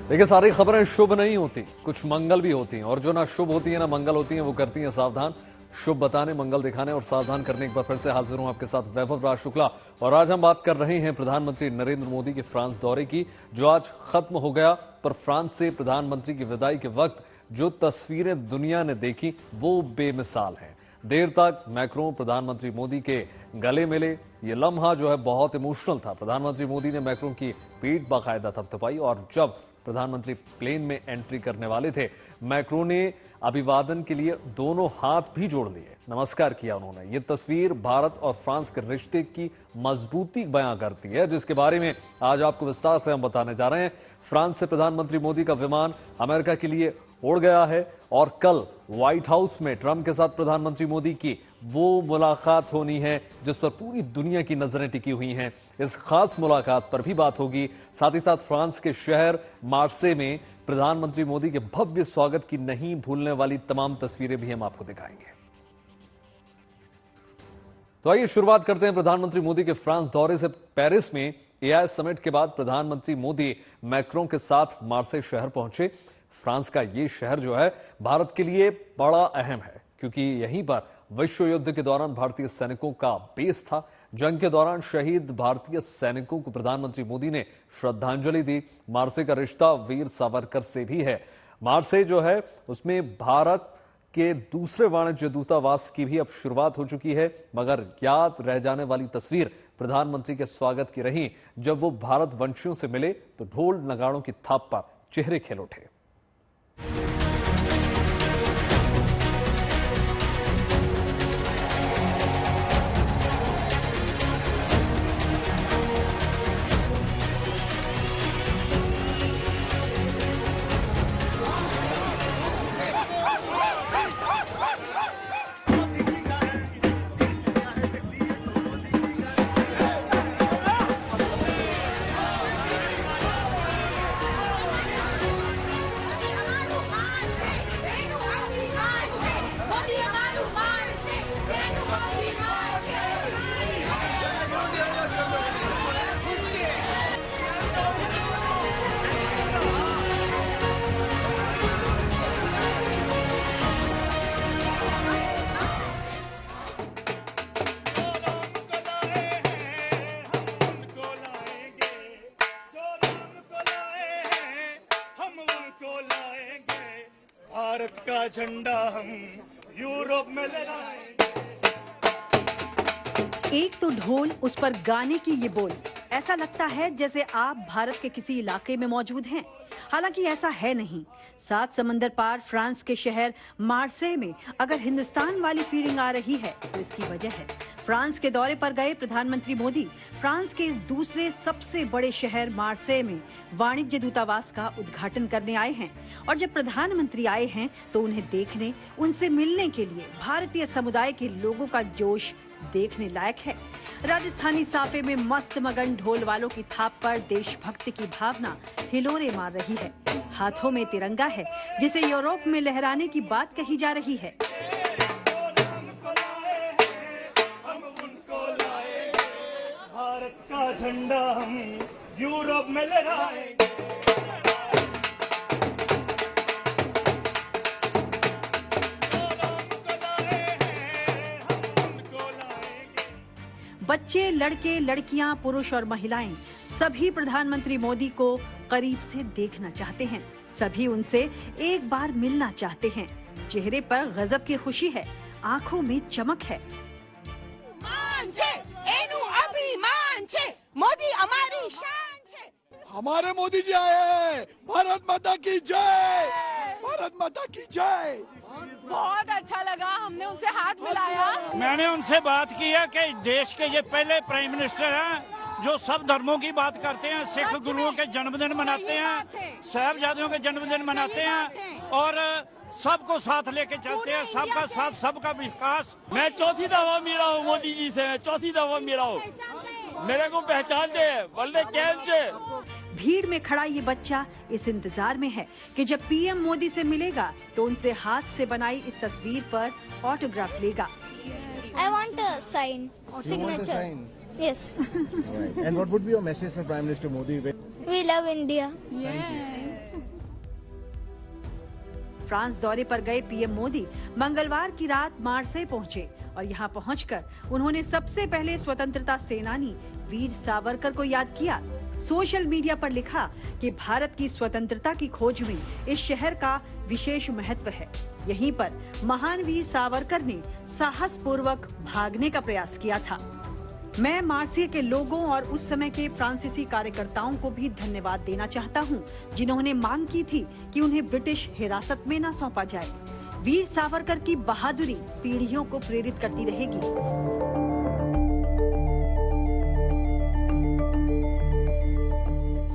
देखिए, सारी खबरें शुभ नहीं होती, कुछ मंगल भी होती हैं, और जो ना शुभ होती है ना मंगल होती हैं वो करती हैं सावधान। शुभ बताने, मंगल दिखाने और सावधान करने एक बार फिर से हाजिर हूं आपके साथ वैभव राज शुक्ला। और आज हम बात कर रहे हैं प्रधानमंत्री नरेंद्र मोदी के फ्रांस दौरे की, जो आज खत्म हो गया। पर फ्रांस से प्रधानमंत्री की विदाई के वक्त जो तस्वीरें दुनिया ने देखी वो बेमिसाल हैं। देर तक मैक्रों प्रधानमंत्री मोदी के गले मिले। ये लम्हा जो है बहुत इमोशनल था। प्रधानमंत्री मोदी ने मैक्रों की पीठ बाकायदा थपथपाई, और जब प्रधानमंत्री प्लेन में एंट्री करने वाले थे, मैक्रों ने अभिवादन के लिए दोनों हाथ भी जोड़ लिए, नमस्कार किया उन्होंने। ये तस्वीर भारत और फ्रांस के रिश्ते की मजबूती बयां करती है, जिसके बारे में आज आपको विस्तार से हम बताने जा रहे हैं। फ्रांस से प्रधानमंत्री मोदी का विमान अमेरिका के लिए उड़ गया है, और कल व्हाइट हाउस में ट्रंप के साथ प्रधानमंत्री मोदी की वो मुलाकात होनी है जिस पर पूरी दुनिया की नजरें टिकी हुई हैं। इस खास मुलाकात पर भी बात होगी। साथ ही साथ फ्रांस के शहर मार्से में प्रधानमंत्री मोदी के भव्य स्वागत की नहीं भूलने वाली तमाम तस्वीरें भी हम आपको दिखाएंगे। तो आइए शुरुआत करते हैं प्रधानमंत्री मोदी के फ्रांस दौरे से। पेरिस में एआई समिट के बाद प्रधानमंत्री मोदी मैक्रों के साथ मार्से शहर पहुंचे। फ्रांस का ये शहर जो है भारत के लिए बड़ा अहम है, क्योंकि यहीं पर विश्व युद्ध के दौरान भारतीय सैनिकों का बेस था। जंग के दौरान शहीद भारतीय सैनिकों को प्रधानमंत्री मोदी ने श्रद्धांजलि दी। मार्से का रिश्ता वीर सावरकर से भी है। मार्से जो है उसमें भारत के दूसरे वाणिज्य दूतावास की भी अब शुरुआत हो चुकी है। मगर याद रह जाने वाली तस्वीर प्रधानमंत्री के स्वागत की रही। जब वो भारत वंशियों से मिले तो ढोल नगाड़ों की थाप पर चेहरे खिल उठे। भारत का झंडा हम यूरोप में लहराएंगे। एक तो ढोल, उस पर गाने की ये बोल, ऐसा लगता है जैसे आप भारत के किसी इलाके में मौजूद हैं। हालांकि ऐसा है नहीं। 7 समंदर पार फ्रांस के शहर मार्से में अगर हिंदुस्तान वाली फीलिंग आ रही है तो इसकी वजह है फ्रांस के दौरे पर गए प्रधानमंत्री मोदी फ्रांस के इस दूसरे सबसे बड़े शहर मार्से में वाणिज्य दूतावास का उद्घाटन करने आए हैं। और जब प्रधानमंत्री आए हैं तो उन्हें देखने, उनसे मिलने के लिए भारतीय समुदाय के लोगों का जोश देखने लायक है। राजस्थानी साफे में मस्त मगन ढोल वालों की थाप पर देशभक्ति की भावना हिलोरे मार रही है। हाथों में तिरंगा है जिसे यूरोप में लहराने की बात कही जा रही है। भारत का झंडा हम यूरोप में लहराएंगे। बच्चे, लड़के, लड़कियां, पुरुष और महिलाएं सभी प्रधानमंत्री मोदी को करीब से देखना चाहते हैं। सभी उनसे एक बार मिलना चाहते हैं। चेहरे पर गजब की खुशी है, आंखों में चमक है। मोदी हमारी शान है। हमारे मोदी जी आए हैं। भारत माता की जय, भारत माता की जय। बहुत अच्छा लगा, हमने उनसे हाथ मिलाया। मैंने उनसे बात की है कि देश के ये पहले प्राइम मिनिस्टर हैं जो सब धर्मों की बात करते हैं। सिख गुरुओं के जन्मदिन मनाते हैं, साहिबजादों के जन्मदिन मनाते हैं, और सबको साथ लेके चलते हैं। सबका साथ, सबका विकास। मैं चौथी दफा मिला हूँ मोदी जी से, चौथी दफा मिला हूँ। मेरे को पहचानते हैं, बोलते कैसे। भीड़ में खड़ा ये बच्चा इस इंतजार में है कि जब पीएम मोदी से मिलेगा तो उनसे हाथ से बनाई इस तस्वीर पर ऑटोग्राफ लेगा। I want a sign or signature. You want a sign? Yes. Right. And what would be your message from Prime Minister Modi? We love India. Yes. France दौरे पर गए पीएम मोदी मंगलवार की रात मार्सेय पहुंचे और यहां पहुंचकर उन्होंने सबसे पहले स्वतंत्रता सेनानी वीर सावरकर को याद किया। सोशल मीडिया पर लिखा कि भारत की स्वतंत्रता की खोज में इस शहर का विशेष महत्व है। यहीं पर महान वीर सावरकर ने साहस पूर्वक भागने का प्रयास किया था। मैं मार्सेय के लोगों और उस समय के फ्रांसीसी कार्यकर्ताओं को भी धन्यवाद देना चाहता हूं, जिन्होंने मांग की थी कि उन्हें ब्रिटिश हिरासत में न सौंपा जाए। वीर सावरकर की बहादुरी पीढ़ियों को प्रेरित करती रहेगी।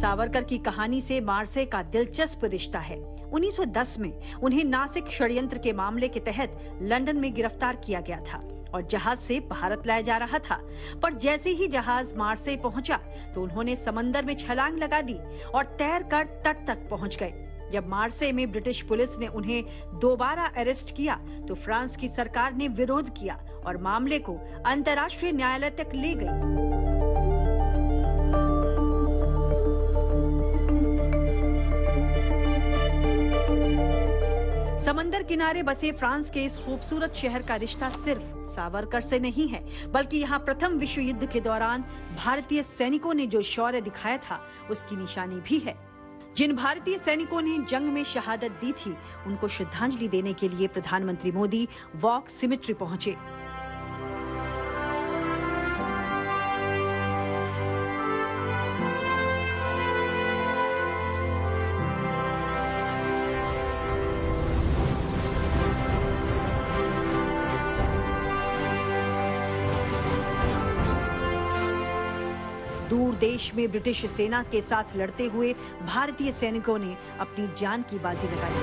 सावरकर की कहानी से मार्सेय का दिलचस्प रिश्ता है। 1910 में उन्हें नासिक षड्यंत्र के मामले के तहत लंदन में गिरफ्तार किया गया था और जहाज से भारत लाया जा रहा था। पर जैसे ही जहाज मार्सेय पहुंचा तो उन्होंने समंदर में छलांग लगा दी और तैरकर तट तक पहुंच गए। जब मार्सेय में ब्रिटिश पुलिस ने उन्हें दोबारा अरेस्ट किया तो फ्रांस की सरकार ने विरोध किया और मामले को अंतर्राष्ट्रीय न्यायालय तक ले गई। समंदर किनारे बसे फ्रांस के इस खूबसूरत शहर का रिश्ता सिर्फ सावरकर से नहीं है, बल्कि यहाँ प्रथम विश्व युद्ध के दौरान भारतीय सैनिकों ने जो शौर्य दिखाया था उसकी निशानी भी है। जिन भारतीय सैनिकों ने जंग में शहादत दी थी उनको श्रद्धांजलि देने के लिए प्रधानमंत्री मोदी वॉर सिमेट्री पहुंचे। दूर देश में ब्रिटिश सेना के साथ लड़ते हुए भारतीय सैनिकों ने अपनी जान की बाजी लगाई।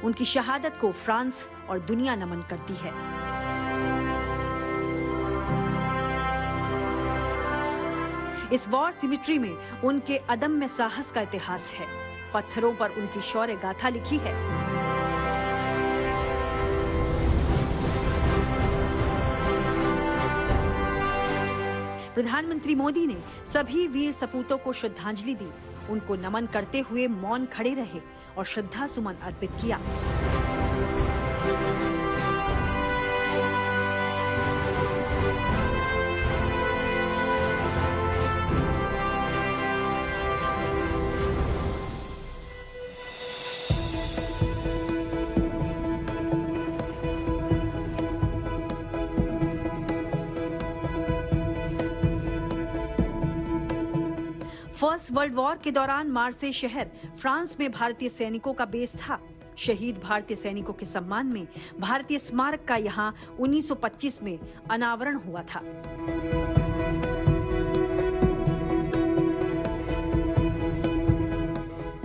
उनकी शहादत को फ्रांस और दुनिया नमन करती है। इस वॉर सिमेट्री में उनके अदम्य साहस का इतिहास है। पत्थरों पर उनकी शौर्य गाथा लिखी है। प्रधानमंत्री मोदी ने सभी वीर सपूतों को श्रद्धांजलि दी, उनको नमन करते हुए मौन खड़े रहे और श्रद्धा सुमन अर्पित किया। फर्स्ट वर्ल्ड वॉर के दौरान मार्सेय शहर फ्रांस में भारतीय सैनिकों का बेस था। शहीद भारतीय सैनिकों के सम्मान में भारतीय स्मारक का यहाँ 1925 में अनावरण हुआ था।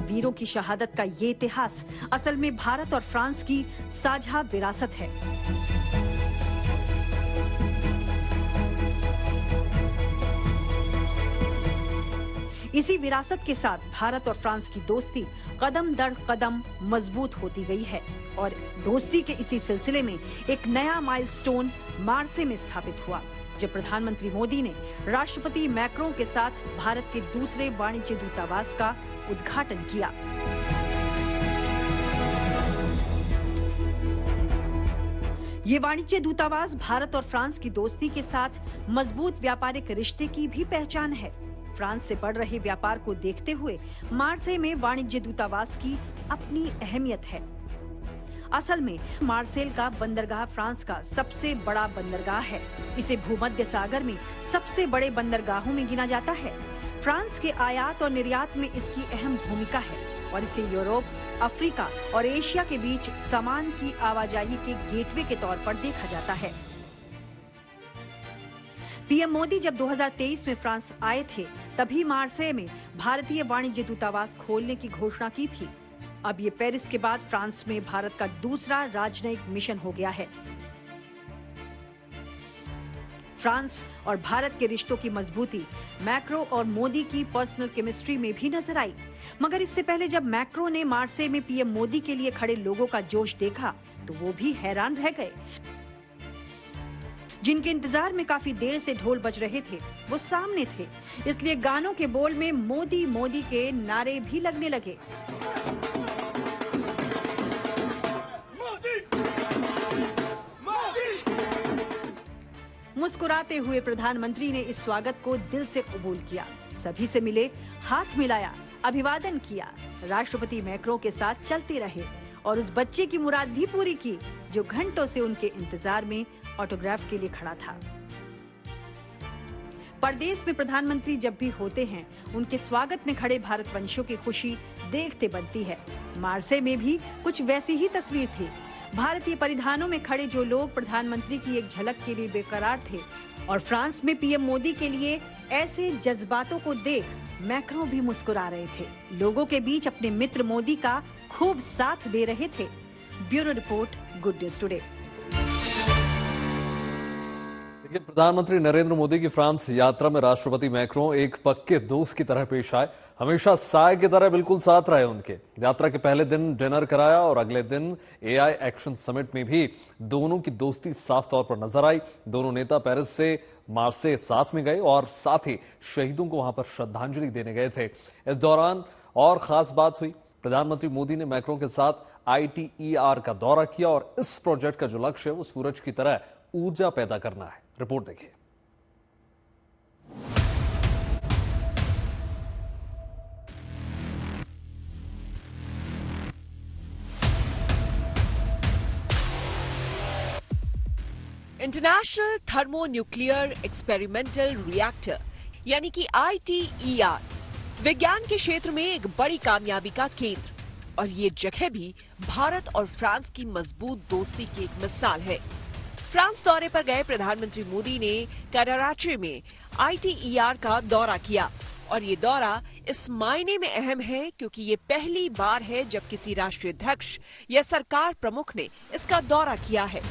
वीरों की शहादत का ये इतिहास असल में भारत और फ्रांस की साझा विरासत है। इसी विरासत के साथ भारत और फ्रांस की दोस्ती कदम दर कदम मजबूत होती गई है और दोस्ती के इसी सिलसिले में एक नया माइलस्टोन मार्सेय में स्थापित हुआ, जब प्रधानमंत्री मोदी ने राष्ट्रपति मैक्रों के साथ भारत के दूसरे वाणिज्य दूतावास का उद्घाटन किया। ये वाणिज्य दूतावास भारत और फ्रांस की दोस्ती के साथ मजबूत व्यापारिक रिश्ते की भी पहचान है। फ्रांस से बढ़ रहे व्यापार को देखते हुए मार्सेय में वाणिज्य दूतावास की अपनी अहमियत है। असल में मार्सेय का बंदरगाह फ्रांस का सबसे बड़ा बंदरगाह है। इसे भूमध्य सागर में सबसे बड़े बंदरगाहों में गिना जाता है। फ्रांस के आयात और निर्यात में इसकी अहम भूमिका है और इसे यूरोप, अफ्रीका और एशिया के बीच सामान की आवाजाही के गेटवे के तौर पर देखा जाता है। पीएम मोदी जब 2023 में फ्रांस आए थे, तभी मार्सेय में भारतीय वाणिज्य दूतावास खोलने की घोषणा की थी। अब ये पेरिस के बाद फ्रांस में भारत का दूसरा राजनयिक मिशन हो गया है। फ्रांस और भारत के रिश्तों की मजबूती मैक्रो और मोदी की पर्सनल केमिस्ट्री में भी नजर आई। मगर इससे पहले जब मैक्रो ने मार्सेय में पीएम मोदी के लिए खड़े लोगों का जोश देखा तो वो भी हैरान रह गए। जिनके इंतजार में काफी देर से ढोल बज रहे थे वो सामने थे, इसलिए गानों के बोल में मोदी मोदी के नारे भी लगने लगे। मुस्कुराते हुए प्रधानमंत्री ने इस स्वागत को दिल से कबूल किया, सभी से मिले, हाथ मिलाया, अभिवादन किया, राष्ट्रपति मैक्रों के साथ चलते रहे और उस बच्चे की मुराद भी पूरी की जो घंटों से उनके इंतजार में ऑटोग्राफ के लिए खड़ा था। परदेश में प्रधानमंत्री जब भी होते हैं, उनके स्वागत में खड़े भारतवंशियों की खुशी देखते बनती है। मार्से में भी कुछ वैसी ही तस्वीर थी। भारतीय परिधानों में खड़े जो लोग प्रधानमंत्री की एक झलक के लिए बेकरार थे और फ्रांस में पीएम मोदी के लिए ऐसे जज्बातों को देख मैक्रों भी मुस्कुरा रहे थे। लोगों के बीच अपने मित्र मोदी का खूब साथ दे रहे थे। Bureau report, good news today. देखिए, प्रधानमंत्री नरेंद्र मोदी की फ्रांस यात्रा में राष्ट्रपति मैक्रों एक पक्के दोस्त की तरह पेश आए। हमेशा साय की तरह बिल्कुल साथ रहे। उनके यात्रा के पहले दिन डिनर कराया और अगले दिन एआई एक्शन समिट में भी दोनों की दोस्ती साफ तौर पर नजर आई। दोनों नेता पेरिस से मार्से साथ में गए और साथ ही शहीदों को वहां पर श्रद्धांजलि देने गए थे। इस दौरान और खास बात हुई, प्रधानमंत्री मोदी ने मैक्रों के साथ ITER का दौरा किया और इस प्रोजेक्ट का जो लक्ष्य है वो सूरज की तरह ऊर्जा पैदा करना है। रिपोर्ट देखिए। इंटरनेशनल थर्मोन्यूक्लियर एक्सपेरिमेंटल रिएक्टर यानी कि ITER विज्ञान के क्षेत्र में एक बड़ी कामयाबी का केंद्र, और ये जगह भी भारत और फ्रांस की मजबूत दोस्ती की एक मिसाल है। फ्रांस दौरे पर गए प्रधानमंत्री मोदी ने कराची में ITER का दौरा किया और ये दौरा इस मायने में अहम है क्योंकि ये पहली बार है जब किसी राष्ट्रीय अध्यक्ष या सरकार प्रमुख ने इसका दौरा किया है।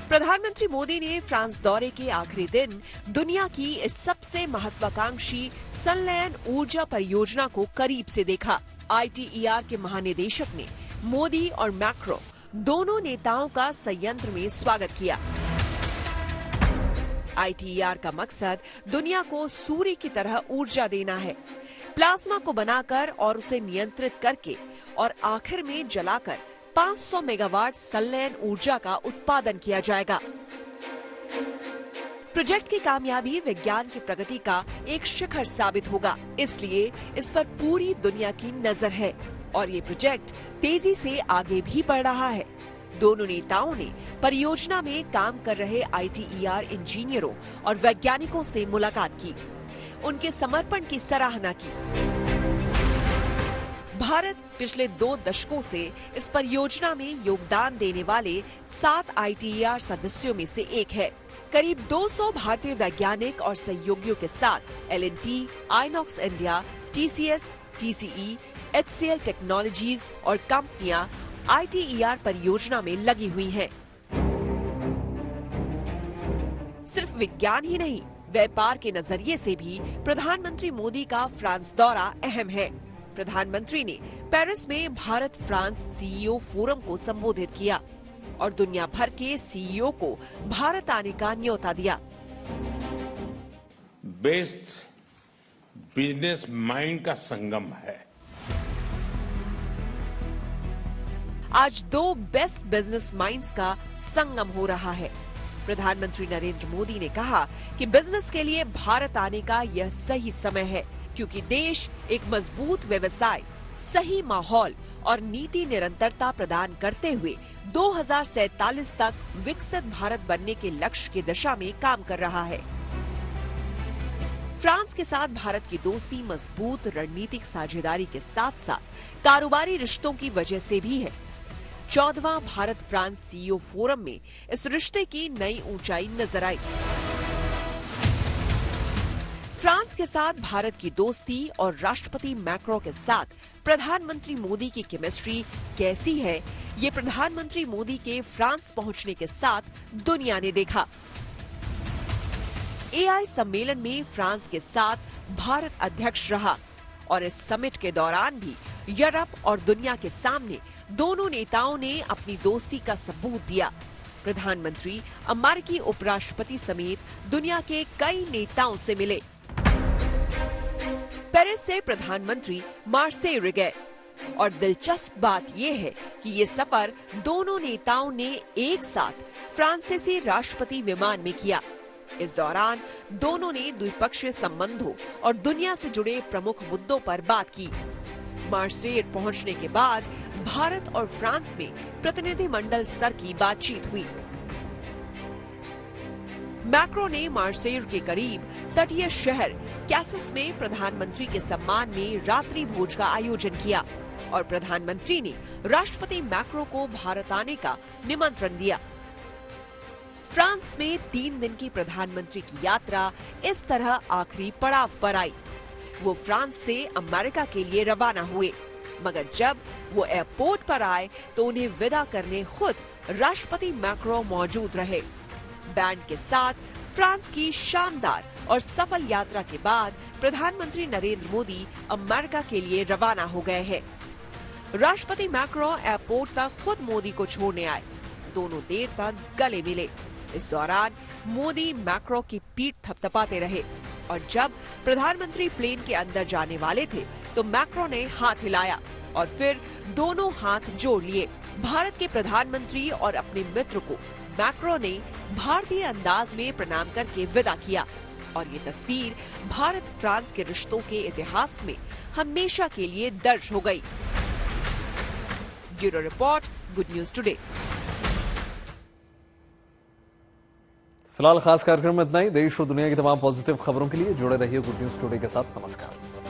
प्रधानमंत्री मोदी ने फ्रांस दौरे के आखिरी दिन दुनिया की इस सबसे महत्वाकांक्षी संलयन ऊर्जा परियोजना को करीब से देखा। ITER के महानिदेशक ने मोदी और मैक्रों दोनों नेताओं का संयंत्र में स्वागत किया। ITER का मकसद दुनिया को सूर्य की तरह ऊर्जा देना है। प्लाज्मा को बनाकर और उसे नियंत्रित करके और आखिर में जलाकर 500 मेगावाट संलयन ऊर्जा का उत्पादन किया जाएगा। प्रोजेक्ट की कामयाबी विज्ञान की प्रगति का एक शिखर साबित होगा, इसलिए इस पर पूरी दुनिया की नजर है और ये प्रोजेक्ट तेजी से आगे भी बढ़ रहा है। दोनों नेताओं ने परियोजना में काम कर रहे ITER इंजीनियरों और वैज्ञानिकों से मुलाकात की, उनके समर्पण की सराहना की। भारत पिछले 2 दशकों से इस परियोजना में योगदान देने वाले 7 ITER सदस्यों में से एक है। करीब 200 भारतीय वैज्ञानिक और सहयोगियों के साथ L&T, Inox India, TCS, TCE, HCL technologies और कंपनियां ITER परियोजना में लगी हुई हैं। सिर्फ विज्ञान ही नहीं, व्यापार के नजरिए से भी प्रधानमंत्री मोदी का फ्रांस दौरा अहम है। प्रधानमंत्री ने पेरिस में भारत फ्रांस CEO फोरम को संबोधित किया और दुनिया भर के CEO को भारत आने का न्योता दिया। बेस्ट बिजनेस माइंड का संगम है। आज 2 बेस्ट बिजनेस माइंड्स का संगम हो रहा है। प्रधानमंत्री नरेंद्र मोदी ने कहा कि बिजनेस के लिए भारत आने का यह सही समय है क्योंकि देश एक मजबूत व्यवसाय, सही माहौल और नीति निरंतरता प्रदान करते हुए 2047 तक विकसित भारत बनने के लक्ष्य की दिशा में काम कर रहा है। फ्रांस के साथ भारत की दोस्ती मजबूत रणनीतिक साझेदारी के साथ साथ कारोबारी रिश्तों की वजह से भी है। 14वां भारत फ्रांस CEO फोरम में इस रिश्ते की नई ऊंचाई नजर आई। फ्रांस के साथ भारत की दोस्ती और राष्ट्रपति मैक्रों के साथ प्रधानमंत्री मोदी की केमिस्ट्री कैसी है, ये प्रधानमंत्री मोदी के फ्रांस पहुंचने के साथ दुनिया ने देखा। AI सम्मेलन में फ्रांस के साथ भारत अध्यक्ष रहा और इस समिट के दौरान भी यूरोप और दुनिया के सामने दोनों नेताओं ने अपनी दोस्ती का सबूत दिया। प्रधानमंत्री अमेरिकी उपराष्ट्रपति समेत दुनिया के कई नेताओं से मिले। पेरिस से प्रधानमंत्री मार्सेई गए और दिलचस्प बात यह है कि ये सफर दोनों नेताओं ने एक साथ फ्रांसीसी राष्ट्रपति विमान में किया। इस दौरान दोनों ने द्विपक्षीय संबंधों और दुनिया से जुड़े प्रमुख मुद्दों पर बात की। मार्सेई पहुंचने के बाद भारत और फ्रांस में प्रतिनिधिमंडल स्तर की बातचीत हुई। मैक्रो ने मार्सेई के करीब तटीय शहर कैसस में प्रधानमंत्री के सम्मान में रात्रि भोज का आयोजन किया और प्रधानमंत्री ने राष्ट्रपति मैक्रो को भारत आने का निमंत्रण दिया। फ्रांस में 3 दिन की प्रधानमंत्री की यात्रा इस तरह आखिरी पड़ाव पर आई। वो फ्रांस से अमेरिका के लिए रवाना हुए, मगर जब वो एयरपोर्ट पर आए तो उन्हें विदा करने खुद राष्ट्रपति मैक्रो मौजूद रहे। बैंड के साथ फ्रांस की शानदार और सफल यात्रा के बाद प्रधानमंत्री नरेंद्र मोदी अमेरिका के लिए रवाना हो गए हैं। राष्ट्रपति मैक्रो एयरपोर्ट तक खुद मोदी को छोड़ने आए। दोनों देर तक गले मिले। इस दौरान मोदी मैक्रो की पीठ थपथपाते रहे और जब प्रधानमंत्री प्लेन के अंदर जाने वाले थे तो मैक्रो ने हाथ हिलाया और फिर दोनों हाथ जोड़ लिए। भारत के प्रधानमंत्री और अपने मित्र को मैक्रो ने भारतीय अंदाज में प्रणाम करके विदा किया और ये तस्वीर भारत फ्रांस के रिश्तों के इतिहास में हमेशा के लिए दर्ज हो गई। Bureau report, good news today. फिलहाल खास कार्यक्रम में इतना ही। देश और दुनिया की तमाम पॉजिटिव खबरों के लिए जुड़े रहिए गुड न्यूज टुडे के साथ। नमस्कार।